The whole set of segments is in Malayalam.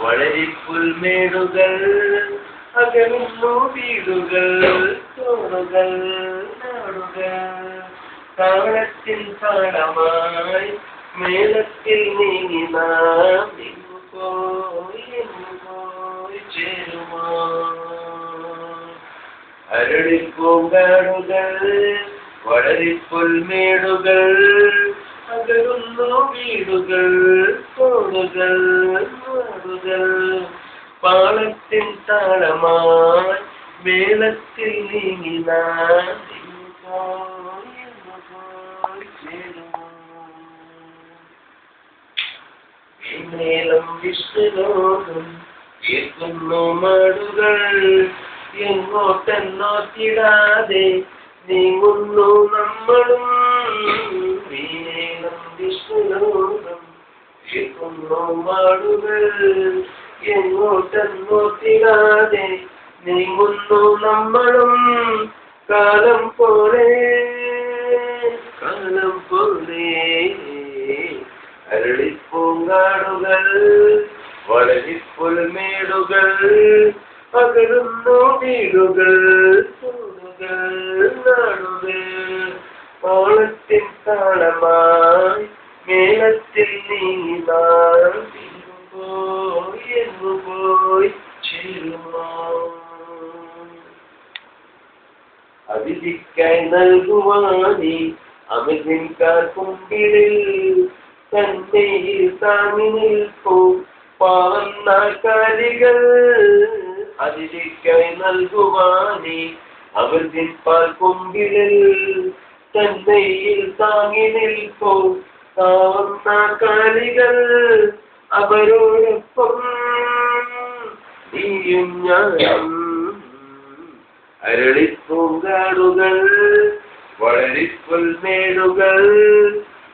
വളരിപ്പുൽമേടുകൾ അകലുന്നു വീടുകൾ തോടുകൾ നാടുകൾ താളത്തിൽ താളമായി മേളത്തിൽ നീങ്ങി നാം എങ്ങുപോയി ചേരുമോ അരളിപ്പൂങ്കാടുകൾ വളരിപ്പുൽമേടുകൾ അകലുന്നു വീടുകൾ തോടുകൾ നാടുകൾ പാളത്തിൽ താളമായി മേളത്തിൽ നീങ്ങി നാം ചേരുമോ മേളം വിഷ്ണുലോകം കേൾക്കുന്നു മാടുകൾ എങ്ങോട്ടെന്നോത്തിടാതെ നീങ്ങുന്നു നമ്മളും മേളം വിഷ്ണുലോകം കേൾക്കുന്നു മാടുകൾ എങ്ങോട്ടെന്നോത്തിടാതെ നീങ്ങുന്നു നമ്മളും കാലം പോലെ അരളിപ്പൂങ്കാടുകൾ വളരിപ്പുൽമേടുകൾ അകലുന്നു വീടുകൾ തോടുകൾ നാടുകൾ താളത്തിൽ താളമായി മേളത്തിൽ നീങ്ങി നാം എങ്ങുപോയി ചേരുമോ അതിഥിക്കായി നൽകുവാനി അമിതിൻകാർ കുമ്പിളിൽ തന്നെയിൽ താങ്ങി നിൽപ്പോ പാവന്നാക്കാലികൾ അതിഥിക്കായി നൽകുവാനി അമിതിൻപാൽ കുമ്പിളിൽ തന്നെയിൽ താങ്ങി നിൽപ്പോ പാവന്നാക്കാലികൾ അവരോടൊപ്പം നീയും ഞാനും അരളിപ്പൂങ്കാടുകൾ വളരിപ്പുൽമേടുകൾ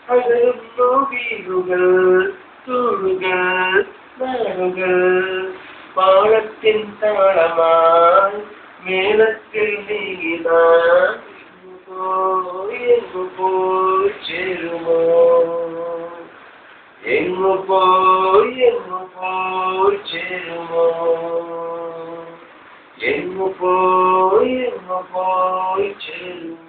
അകലുന്നു വീടുകൾ തോടുകൾ നാടുകൾ പാളത്തിൻ താളമായി മേളത്തിൽ നീങ്ങി നാം എങ്ങുപോയി ചേരുമോ എങ്ങുപോയി ചേരുമോ എങ്ങുപോയി ചേരുമോ